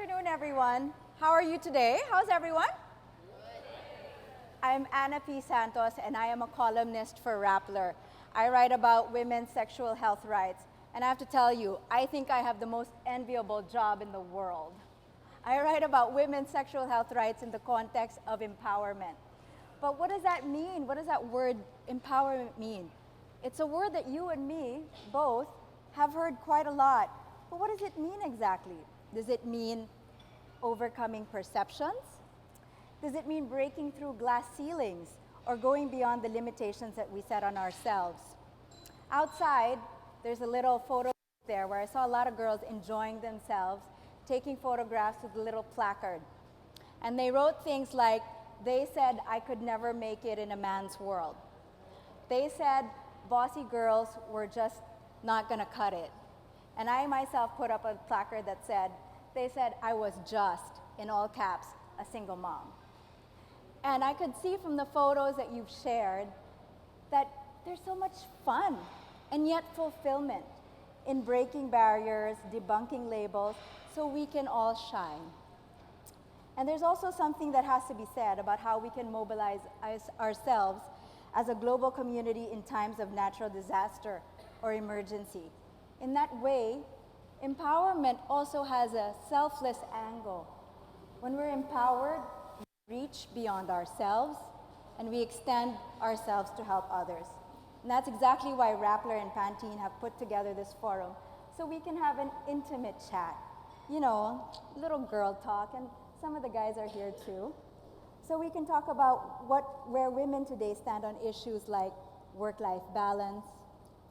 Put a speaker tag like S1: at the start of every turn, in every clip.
S1: afternoon, everyone. How are you today? How's everyone? I'm Anna P. Santos, and I am a columnist for Rappler. I write about women's sexual health rights, and I have to tell you, I think I have the most enviable job in the world. I write about women's sexual health rights in the context of empowerment. But what does that mean? What does that word empowerment mean? It's a word that you and me both have heard quite a lot. But what does it mean exactly? Does it mean overcoming perceptions? Does it mean breaking through glass ceilings or going beyond the limitations that we set on ourselves? Outside, there's a little photo there where I saw a lot of girls enjoying themselves, taking photographs with a little placard. And they wrote things like, they said I could never make it in a man's world. They said bossy girls were just not gonna cut it. And I myself put up a placard that said, they said I was just, in all caps, a single mom. And I could see from the photos that you've shared that there's so much fun and yet fulfillment in breaking barriers, debunking labels, so we can all shine. And there's also something that has to be said about how we can mobilize ourselves as a global community in times of natural disaster or emergency. In that way, empowerment also has a selfless angle. When we're empowered, we reach beyond ourselves and we extend ourselves to help others. And that's exactly why Rappler and Pantene have put together this forum, so we can have an intimate chat. You know, little girl talk, and some of the guys are here too. So we can talk about where women today stand on issues like work-life balance,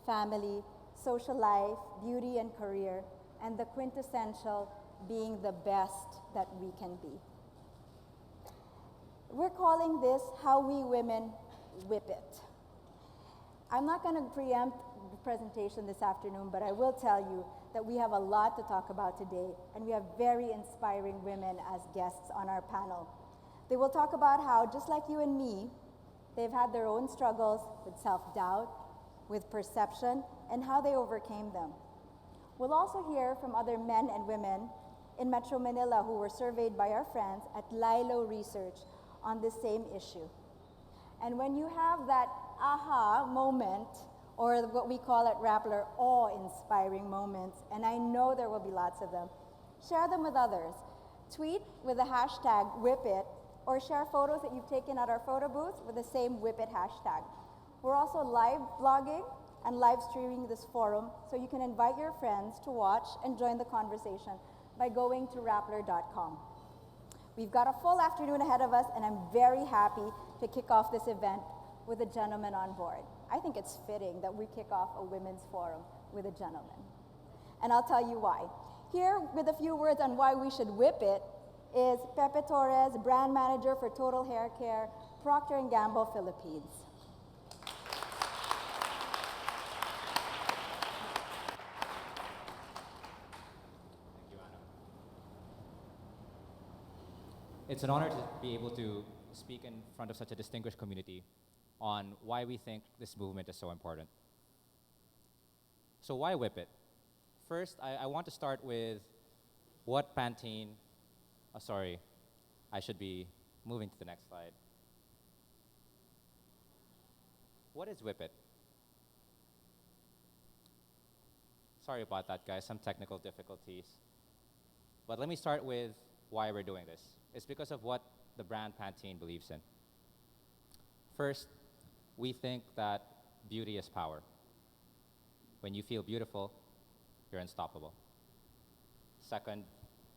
S1: family, social life, beauty and career, and the quintessential being the best that we can be. We're calling this How We Women Whip It. I'm not going to preempt the presentation this afternoon, but I will tell you that we have a lot to talk about today, and we have very inspiring women as guests on our panel. They will talk about how, just like you and me, they've had their own struggles with self-doubt, with perception, and how they overcame them. We'll also hear from other men and women in Metro Manila who were surveyed by our friends at Lilo Research on this same issue. And when you have that aha moment, or what we call at Rappler, awe-inspiring moments, and I know there will be lots of them, share them with others. Tweet with the hashtag WHIPIT, or share photos that you've taken at our photo booth with the same WHIPIT hashtag. We're also live blogging and live streaming this forum, so you can invite your friends to watch and join the conversation by going to rappler.com. We've got a full afternoon ahead of us, and I'm very happy to kick off this event with a gentleman on board. I think it's fitting that we kick off a women's forum with a gentleman. And I'll tell you why. Here, with a few words on why we should whip it, is Pepe Torres, brand manager for Total Hair Care, Procter & Gamble, Philippines.
S2: It's an honor to be able to speak in front of such a distinguished community on why we think this movement is so important. So why whip it? First, I want to start with what Pantene, sorry, I should be moving to the next slide. What is whip it? Sorry about that, guys, some technical difficulties. But let me start with why we're doing this. It's because of what the brand Pantene believes in. First, we think that beauty is power. When you feel beautiful, you're unstoppable. Second,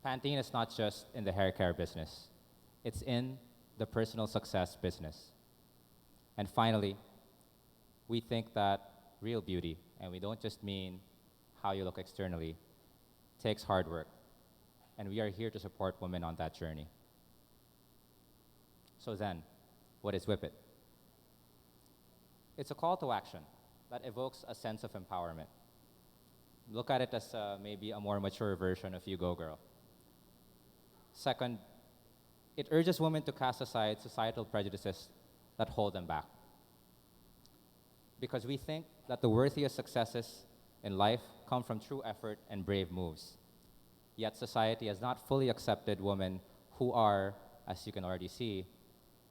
S2: Pantene is not just in the hair care business. It's in the personal success business. And finally, we think that real beauty, and we don't just mean how you look externally, takes hard work. And we are here to support women on that journey. So then, what is WHIPIT? It's a call to action that evokes a sense of empowerment. Look at it as maybe a more mature version of You Go Girl. Second, it urges women to cast aside societal prejudices that hold them back. Because we think that the worthiest successes in life come from true effort and brave moves. yet society has not fully accepted women who are, as you can already see,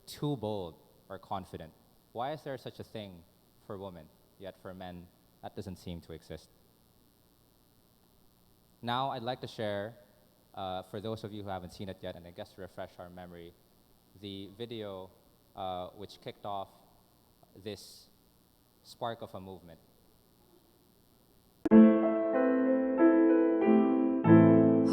S2: too bold or confident. Why is there such a thing for women, yet for men, that doesn't seem to exist? Now, I'd like to share, for those of you who haven't seen it yet, and I guess to refresh our memory, the video which kicked off this spark of a movement.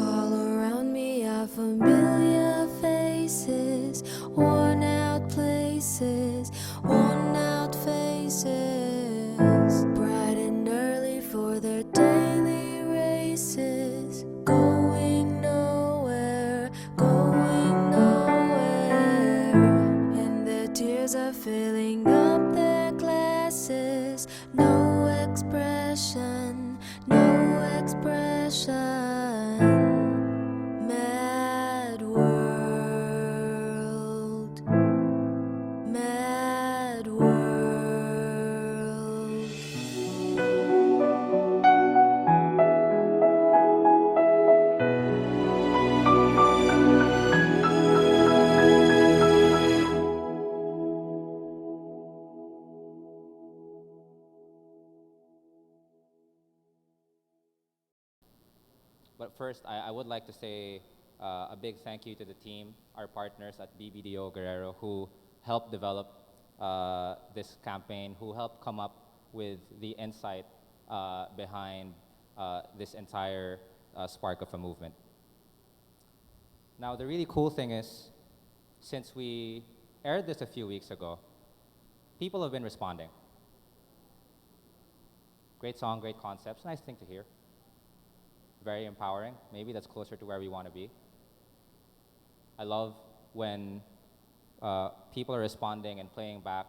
S3: All around me are familiar faces, worn out places, worn out faces, bright and early for their daily races, going nowhere, and their tears are filling up their glasses. No expression, no expression. Mad world, mad world.
S2: But first, I would like to say a big thank you to the team, our partners at BBDO Guerrero, who helped develop this campaign, who helped come up with the insight behind this entire spark of a movement. Now, the really cool thing is, since we aired this a few weeks ago, people have been responding. Great song, great concepts, nice thing to hear. Very empowering. Maybe that's closer to where we want to be. I love when people are responding and playing back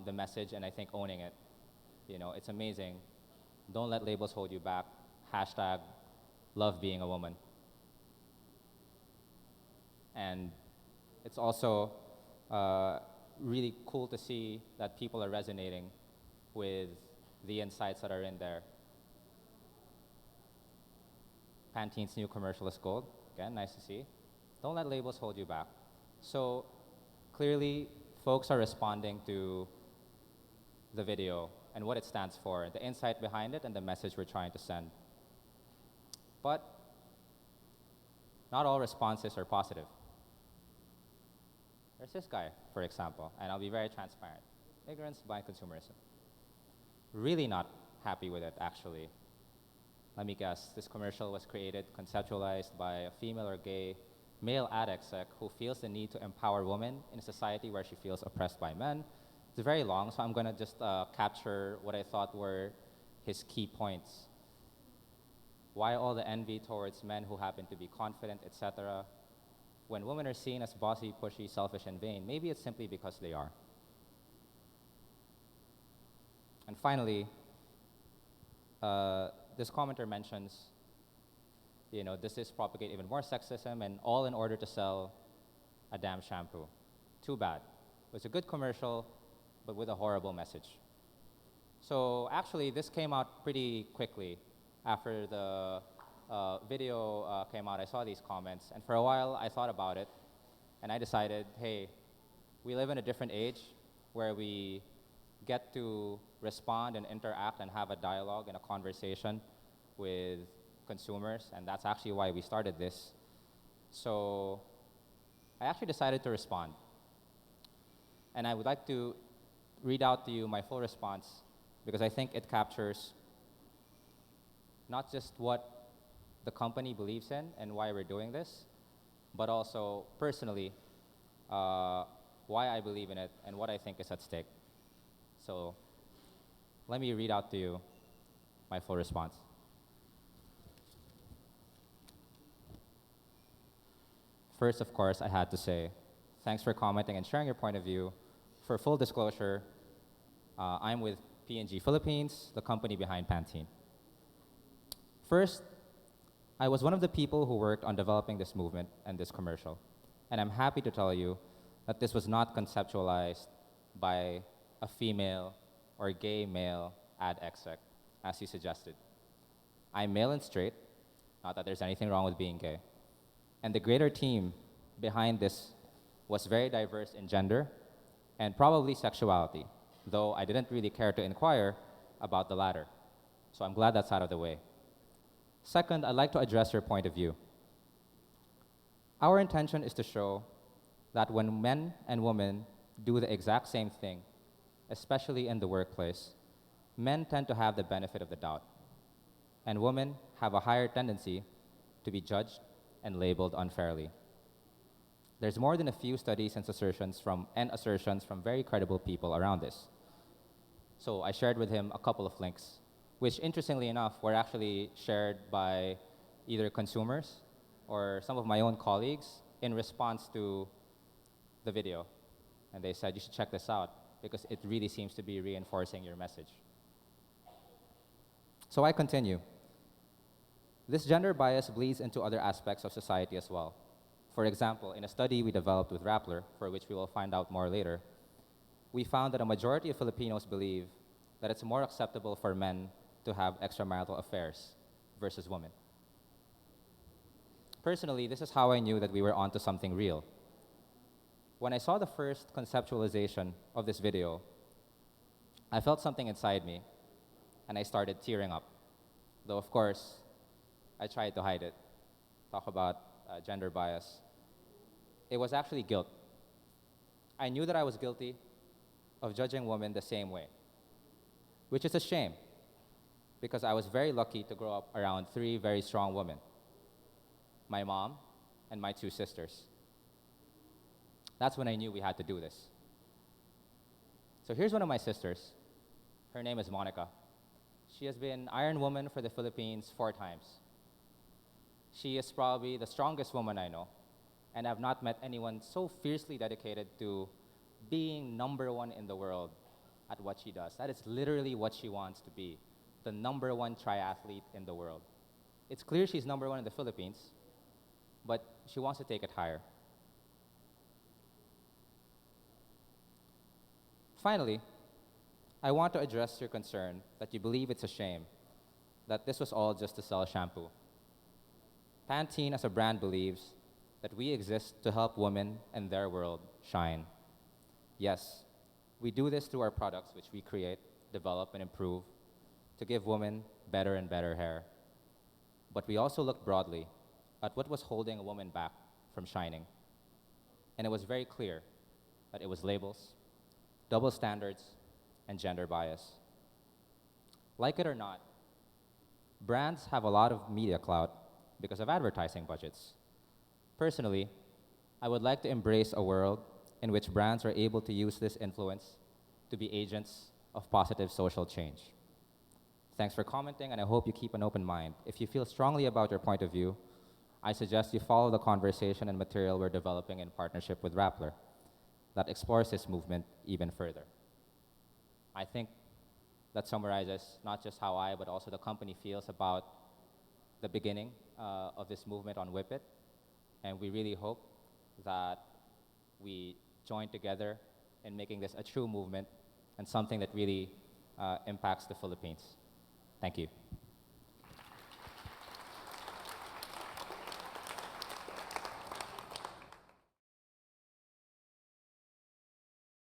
S2: the message and I think owning it. You know, it's amazing. Don't let labels hold you back. Hashtag love being a woman. And it's also really cool to see that people are resonating with the insights that are in there. Pantene's new commercial is gold. Again, nice to see. Don't let labels hold you back. So clearly, folks are responding to the video and what it stands for, the insight behind it, and the message we're trying to send. But not all responses are positive. There's this guy, for example, and I'll be very transparent. Ignorance, blind consumerism. Really not happy with it, actually. Let me guess, this commercial was created, conceptualized by a female or gay male ad exec who feels the need to empower women in a society where she feels oppressed by men. It's very long, so I'm gonna just capture what I thought were his key points. Why all the envy towards men who happen to be confident, etc. When women are seen as bossy, pushy, selfish, and vain, maybe it's simply because they are. And finally, this commenter mentions, you know, does this propagate even more sexism, and all in order to sell a damn shampoo? Too bad. It was a good commercial, but with a horrible message. So actually, this came out pretty quickly after the video came out. I saw these comments, and for a while, I thought about it, and I decided, hey, we live in a different age where we get to respond and interact and have a dialogue and a conversation with consumers, and that's actually why we started this. So I actually decided to respond. And I would like to read out to you my full response because I think it captures not just what the company believes in and why we're doing this, but also personally why I believe in it and what I think is at stake. So let me read out to you my full response. First, of course, I had to say, thanks for commenting and sharing your point of view. For full disclosure, I'm with P&G Philippines, the company behind Pantene. First, I was one of the people who worked on developing this movement and this commercial. And I'm happy to tell you that this was not conceptualized by a female or gay male ad exec, as you suggested. I'm male and straight, Not that there's anything wrong with being gay. And the greater team behind this was very diverse in gender and probably sexuality, though I didn't really care to inquire about the latter. So I'm glad that's out of the way. Second, I'd like to address your point of view. Our intention is to show that when men and women do the exact same thing, especially in the workplace, men tend to have the benefit of the doubt, and women have a higher tendency to be judged and labeled unfairly. There's more than a few studies and assertions from very credible people around this. So I shared with him a couple of links, which interestingly enough were actually shared by either consumers or some of my own colleagues in response to the video. And they said, you should check this out because it really seems to be reinforcing your message. So I continue. This gender bias bleeds into other aspects of society as well. For example, in a study we developed with Rappler, for which we will find out more later, we found that a majority of Filipinos believe that it's more acceptable for men to have extramarital affairs versus women. Personally, this is how I knew that we were onto something real. When I saw the first conceptualization of this video, I felt something inside me, and I started tearing up. Though, of course, I tried to hide it. Talk about gender bias. It was actually guilt. I knew that I was guilty of judging women the same way, which is a shame, because I was very lucky to grow up around three very strong women: my mom and my two sisters. That's when I knew we had to do this. So here's one of my sisters. Her name is Monica. She has been Iron Woman for the Philippines 4 times. She is probably the strongest woman I know, and I've not met anyone so fiercely dedicated to being #1 in the world at what she does. That is literally what she wants to be, the #1 triathlete in the world. It's clear she's #1 in the Philippines, but she wants to take it higher. Finally, I want to address your concern that you believe it's a shame that this was all just to sell shampoo. Pantene as a brand believes that we exist to help women and their world shine. Yes, we do this through our products, which we create, develop, and improve to give women better and better hair. But we also looked broadly at what was holding a woman back from shining. And it was very clear that it was labels, double standards, and gender bias. Like it or not, brands have a lot of media clout because of advertising budgets. Personally, I would like to embrace a world in which brands are able to use this influence to be agents of positive social change. Thanks for commenting, and I hope you keep an open mind. If you feel strongly about your point of view, I suggest you follow the conversation and material we're developing in partnership with Rappler that explores this movement even further. I think that summarizes not just how I, but also the company feels about the beginning of this movement on WHIPIT, and we really hope that we join together in making this a true movement and something that really impacts the Philippines. Thank you.